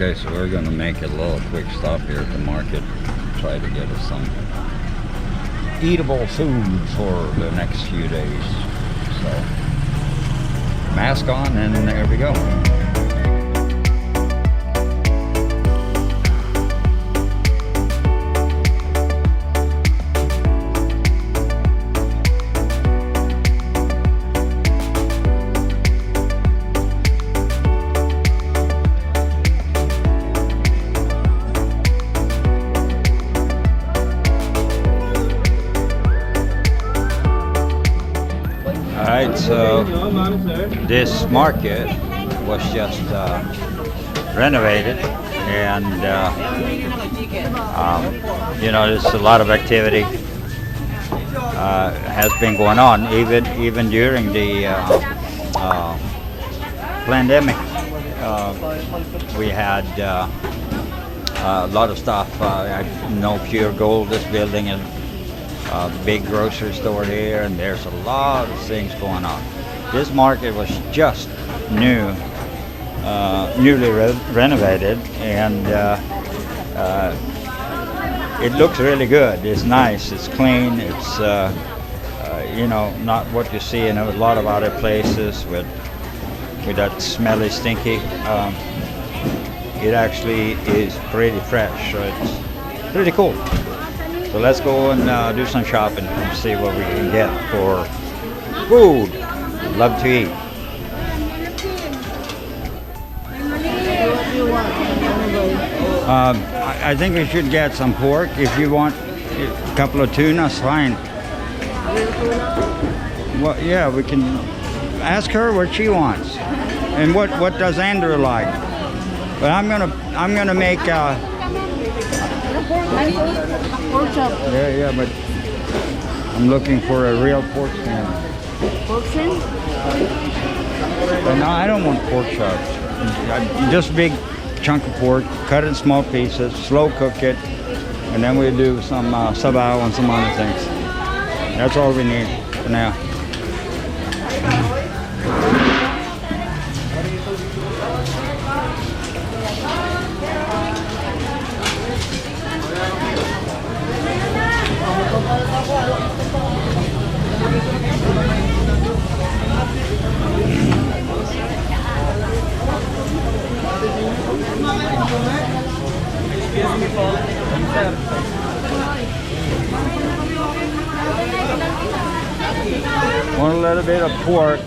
Okay, so we're gonna make a little quick stop here at the market. Try to get us some eatable food for the next few days. So, mask on, and there we go. Alright, so this market was just renovated, and you know, there's a lot of activity has been going on even during the pandemic. We had a lot of stuff. I know Pure Gold, this building, is big grocery store here, and there's a lot of things going on. This market was just newly renovated, and it looks really good. It's nice, it's clean, it's you know, not what you see in a lot of other places with that smelly, stinky. It actually is pretty fresh, so it's pretty cool. So let's go and do some shopping and see what we can get for food. Love to eat. I think we should get some pork. If you want a couple of tunas, fine. Well, yeah, we can ask her what she wants, and what does Andrew like. But I'm gonna make. Pork chop. Yeah, but I'm looking for a real pork stand. Pork stand? No, I don't want pork chops. Just big chunk of pork, cut it in small pieces, slow cook it, and then we do some sabaw and some other things. That's all we need for now. Want a little bit of pork.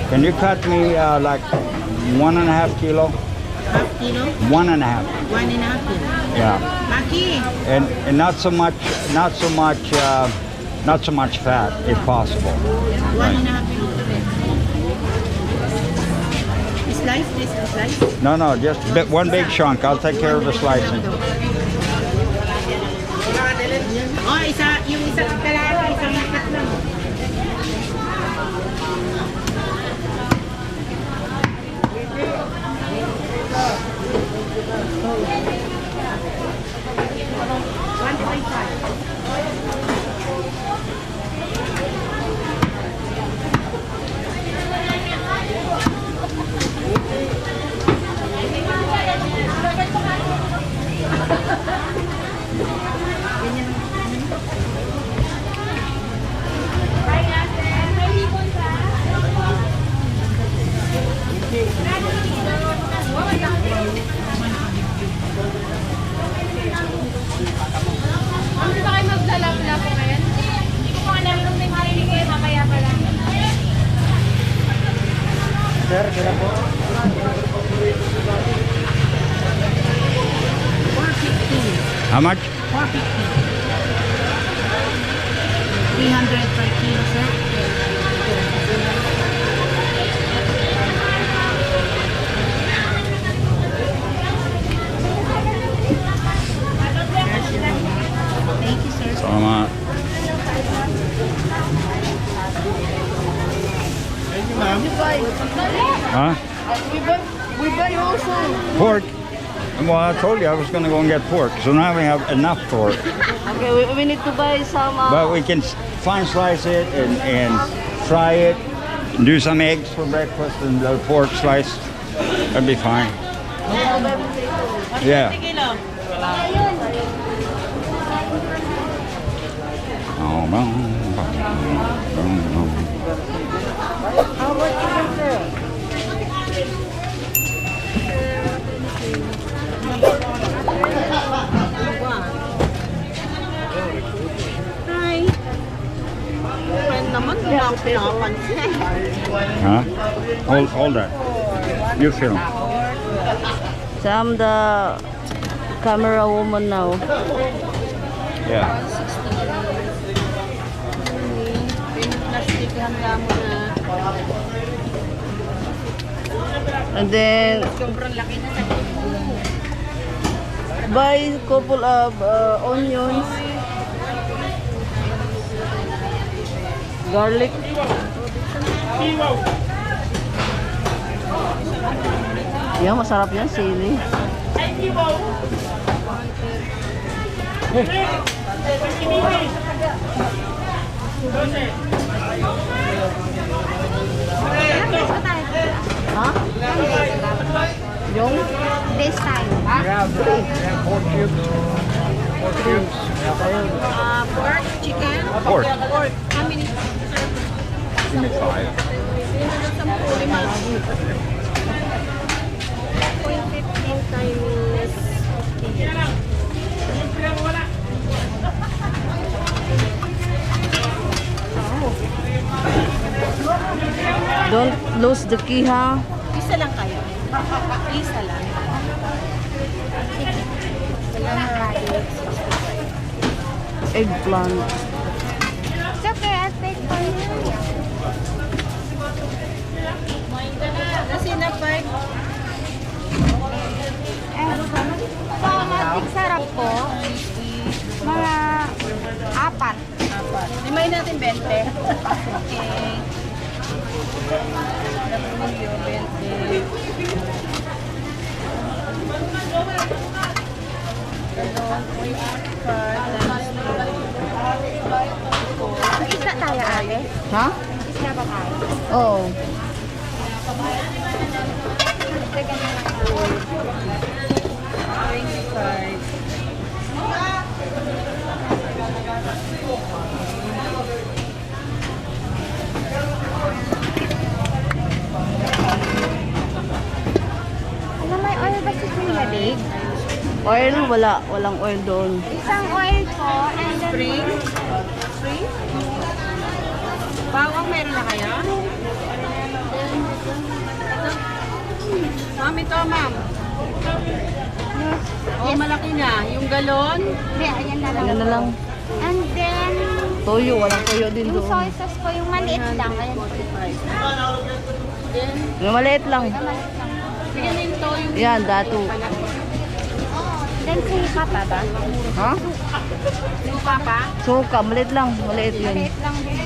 Can you cut me like 1.5 kilo? Half kilo? 1.5. 1.5 kilo. Yeah. Maki. And not so much fat, if possible. 1.5 kilo. Slice this, slice? No, just one big chunk. I'll take care of the slicing. Oh, yung isa kalahati, isang lakat lang. How much? 450. 300 per kilo, sir. Thank you, sir. Salamat. Huh? We buy also. Pork? Well, I told you I was going to go and get pork, so now we have enough pork. Okay, we need to buy some. But we can fine slice it and fry it, and do some eggs for breakfast and the pork slice. That'd be fine. Yeah. kilo. How much is it, sir? Hi. Friend naman, wala ako pinapansin. Huh? Hold that. You film. So I'm the camera woman now. Yeah. Plastic hangga mo na. And then Sobrang laki na sa buy couple of onions, garlic. Yeah, masarap yan, sili. Ha? Yung? this time. Pork, chicken. Pork. Pork. How many? Give me 5. 15 times. Don't lose the key, ha? Isa lang kayo. Isa lang. Eggplant. It's okay, I'll take for you. Kasi na 5. So, ang sarap ko, mga 4. Limayin natin 20. Okay. Napulyo, 20. Isda tayo, ate. Ha? Isda ba tayo? Oo. Lagyan mo lang. 25. Ano, may oil ba si Kuya Dave? Oil, wala. Walang oil doon. Isang oil po, and then... Spring? Spring? Bawang meron na kaya? Ma'am, ito ma'am. Oh, malaki na. Yung galon. Hindi, ayan na lang. Yan na lang. And then, Toyo, walang toyo din yung doon. soy sauce po, yung maliit lang. Ayan. 45. Then, Yung maliit lang. Maliit lang. bigyan na yung toyo. Yan, datu. Then, sipa pa ba? Ha? Yung papa. Suka, maliit lang. Maliit yun. Maliit lang din.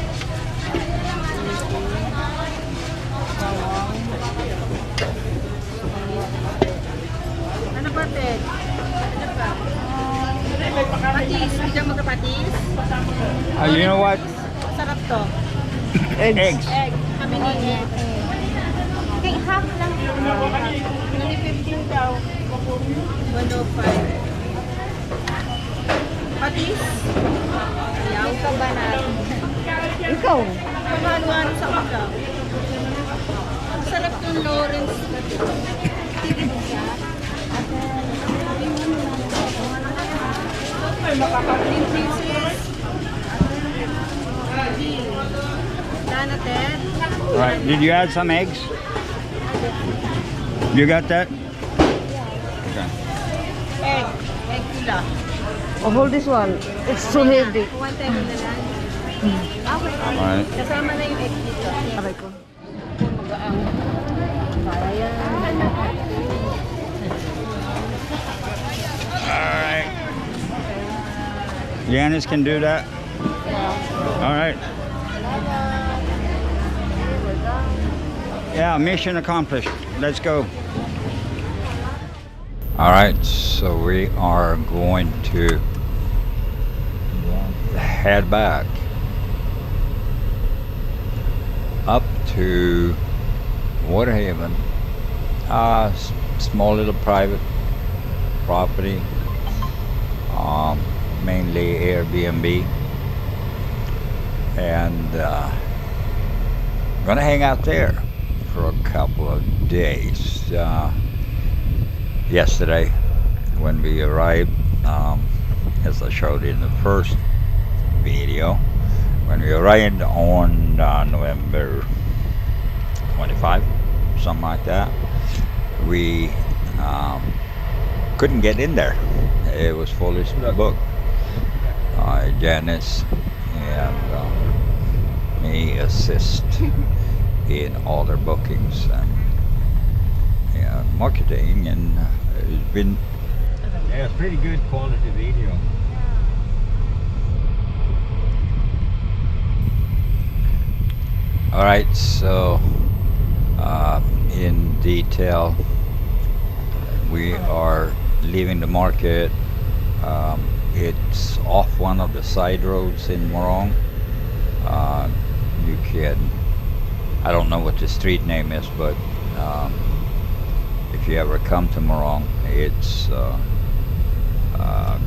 Ano ba, Ted? Ano ba? Patis. Bigyan mo ka patis. You know what? Sarap to. Eggs. Eggs. Egg. Kami ni Okay, half lang. Nani 15 daw. 105. Patis. Ayaw ka ba natin? Ikaw. Paghaluan sa ulo. Ang sarap ng Lawrence. Green pieces. Dana, Ted. All right. Did you add some eggs? You got that? Okay. Egg. Egg pula. Oh, hold this one. It's too heavy. One time na lang. All right. Kasama na yung egg dito. Aray ko. Magaang. Kaya yan. All right. Janice can do that. All right. Yeah, mission accomplished. Let's go. All right, so we are going to head back up to Waterhaven. small little private property, mainly Airbnb, and gonna hang out there for a couple of days. Yesterday when we arrived, as I showed in the first video, when we arrived on November 25, something like that, we couldn't get in there. It was fully booked. Janice and me assist in all their bookings and marketing, and it's been it's pretty good quality video. All right, so in detail, we are leaving the market. It's off one of the side roads in Moring. You can, I don't know what the street name is, but if you ever come to Moring, it's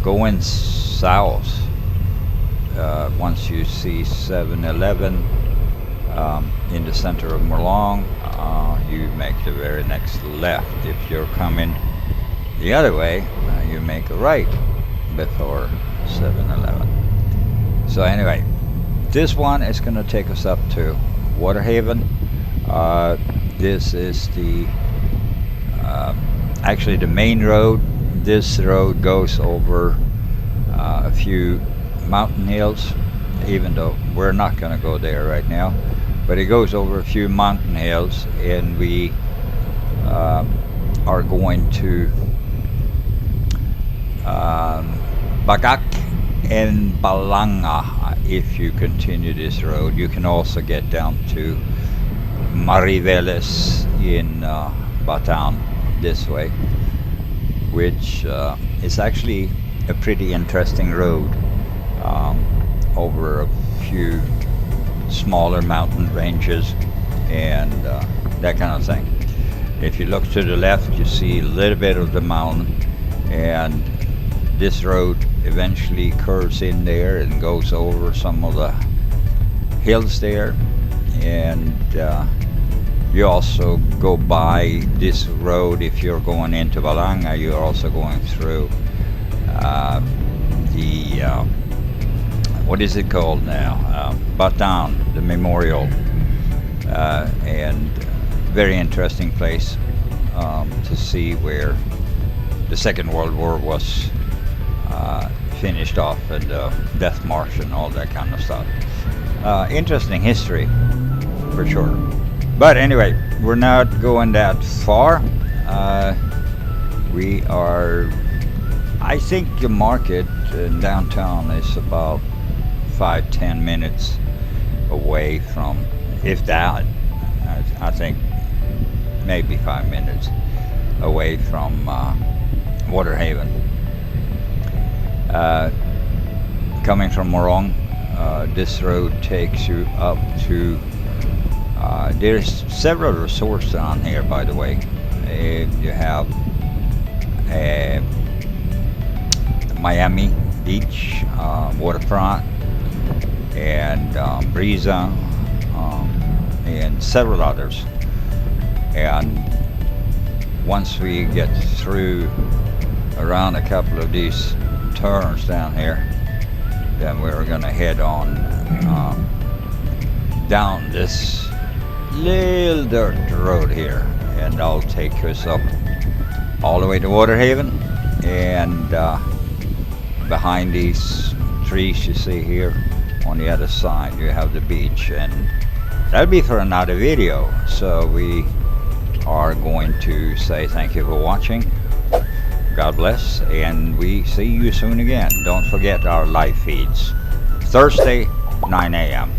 going south. Once you see 7-Eleven in the center of Moring, you make the very next left. If you're coming the other way, you make a right before 7-Eleven. So anyway, this one is going to take us up to Waterhaven. This is the actually the main road. This road goes over a few mountain hills, even though we're not going to go there right now, but it goes over a few mountain hills, and we are going to Bagak and Balanga. If you continue this road, you can also get down to Mariveles in Bataan this way, which is actually a pretty interesting road over a few smaller mountain ranges and that kind of thing. If you look to the left, you see a little bit of the mountain, and this road eventually curves in there and goes over some of the hills there, and you also go by this road. If you're going into Balanga, you're also going through the what is it called now, Bataan, the memorial, and very interesting place to see where the Second World War was finished off, and death march and all that kind of stuff. Interesting history for sure. But anyway, we're not going that far. We are, I think the market in downtown is about 5-10 minutes away from, if that, I think maybe 5 minutes away from Waterhaven. Coming from Moring, this road takes you up to there's several resorts down here, by the way. You have Miami Beach, waterfront, and Brisa, and several others. And once we get through around a couple of these turns down here, then we're going to head on down this little dirt road here, and I'll take us up all the way to Waterhaven, and behind these trees you see here on the other side you have the beach, and that'll be for another video. So we are going to say thank you for watching. God bless, and we see you soon again. Don't forget our live feeds, Thursday 9 a.m.